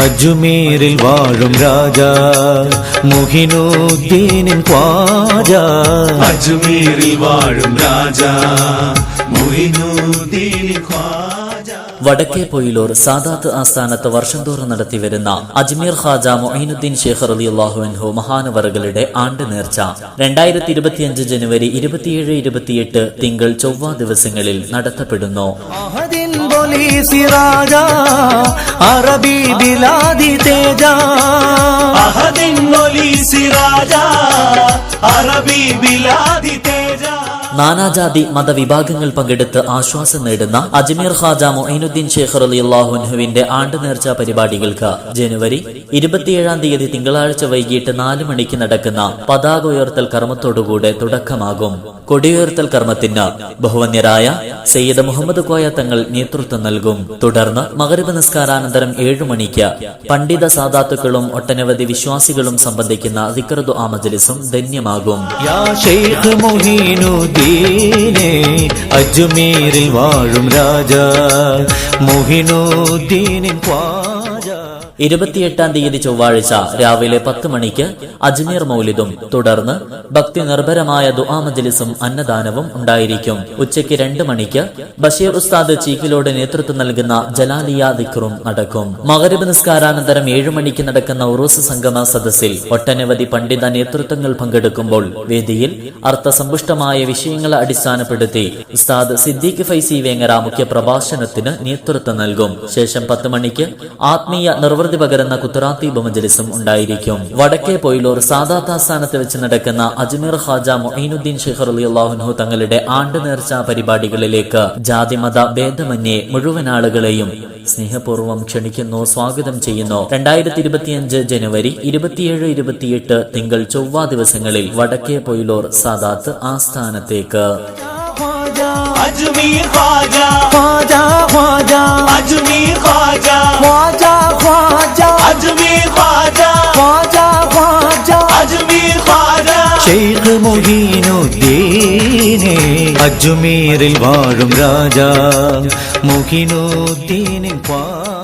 അജ്മീരിൽ വാഴും രാജാ മുഹിനുദ്ദീനിൻ ഖ്വാജാ. അജ്മീരിൽ വാഴും രാജാ മുഹിനുദ്ദീനിൻ ഖ്വാജാ. വടക്കേ പൊയിലൂർ സാദാത്ത് ആസ്ഥാനത്ത് വർഷം തോറും നടത്തിവരുന്ന അജ്മീർ ഖാജ മൊഈനുദ്ദീൻ ശൈഖ് റളിയല്ലാഹു അൻഹു മഹാനവറുകളുടെ ആണ്ട് നേർച്ച 2025 ജനുവരി 27, 28 തിങ്കൾ ചൊവ്വ ദിവസങ്ങളിൽ നടത്തപ്പെടുന്നു. അറബി ബിലാദി തേജാ അഹദിൻ ഒലി സിറാജാ അറബി ബിലാദി തേജാ. നാനാജാതി മതവിഭാഗങ്ങൾ പങ്കെടുത്ത് ആശ്വാസം നേടുന്ന അജ്മീർ ഖാജ മൊഈനുദ്ദീൻ ശൈഖ് റളിയല്ലാഹു അൻഹുവിന്റെ ആണ്ട് നേർച്ച പരിപാടികൾക്ക് ജനുവരി 27 തിങ്കളാഴ്ച വൈകിട്ട് 4 മണിക്ക് നടക്കുന്ന പതാക ഉയർത്തൽ കർമ്മത്തോടുകൂടെ തുടക്കമാകും. കൊടിയുയർത്തൽ കർമ്മത്തിന് ബഹുവന്യരായ സയ്യിദ് മുഹമ്മദ് കോയ തങ്ങൾ നേതൃത്വം നൽകും. തുടർന്ന് മഗ്രിബ് നിസ്കാരാനന്തരം 7 മണിക്ക് പണ്ഡിത സാദാത്തുക്കളും ഒട്ടനവധി വിശ്വാസികളും സംബന്ധിക്കുന്ന ദിക്ർ ദുആ മജ്ലിസും ധന്യമാകും. യാ ശൈഖ് മുഈനുദ്ദീനെ അജ്മീരിൽ വാഴും രാജാ മുഈനുദ്ദീനിൻ ഖ്വാജാ. 28 ചൊവ്വാഴ്ച രാവിലെ 10 മണിക്ക് അജ്മീർ മൗലിദും തുടർന്ന് ഭക്തി നിർഭരമായ ദുആ മജ്ലിസും അന്നദാനവും ഉണ്ടായിരിക്കും. ഉച്ചയ്ക്ക് 2 മണിക്ക് ബഷീർ ഉസ്താദ് ചീക്കിലോട് നേതൃത്വം നൽകുന്ന ജലാലിയ ദിക്റും നടക്കും. മഗ്രിബ് നിസ്കാരാനന്തരം 7 മണിക്ക് നടക്കുന്ന ഉറൂസ് സംഗമ സദസ്സിൽ ഒട്ടനവധി പണ്ഡിത നേതൃത്വങ്ങൾ പങ്കെടുക്കുമ്പോൾ വേദിയിൽ അർത്ഥസമ്പുഷ്ടമായ വിഷയങ്ങളെ അടിസ്ഥാനപ്പെടുത്തി ഉസ്താദ് സിദ്ദീഖ് ഫൈസി വേങ്ങര മുഖ്യ പ്രഭാഷണത്തിന് നേതൃത്വം നൽകും. ശേഷം 10 മണിക്ക് ആത്മീയ നിർവൃത്തി പകരുന്ന കുത്തറാത്തീബ് മജ്ലിസും ഉണ്ടായിരിക്കും. വടക്കേ പൊയിലൂർ സാദാത്ത് ആസ്ഥാനത്ത് വെച്ച് നടക്കുന്ന അജ്മീർ ഖാജ മൊഈനുദ്ദീൻ ശൈഖ് റളിയല്ലാഹു അൻഹു തങ്ങളുടെ ആണ്ട് നേർച്ച പരിപാടികളിലേക്ക് ജാതിമത ഭേദമന്യേ മുഴുവൻ ആളുകളെയും സ്നേഹപൂർവ്വം ക്ഷണിക്കുന്നു, സ്വാഗതം ചെയ്യുന്നു. 2025 ജനുവരി 27, 28 തിങ്കൾ ചൊവ്വ ദിവസങ്ങളിൽ വടക്കേ പൊയിലൂർ സാദാത്ത് ആസ്ഥാനത്തേക്ക്. അജ്മീർ ഖാജാ ഖ്വാജാ ഖ്വാജാ അജ്മീർ ഖാജാ ഖ്വാജാ ഖ്വാജാ അജ്മീർ ഖാജാ ഖ്വാജാ ഖ്വാജാ അജ്മീർ ഖാജാ. ശൈഖ് മുഈനുദ്ദീനെ അജ്മീരിൽ വാഴും രാജാ മുഈനുദ്ദീനിൻ ഖ്വാജാ.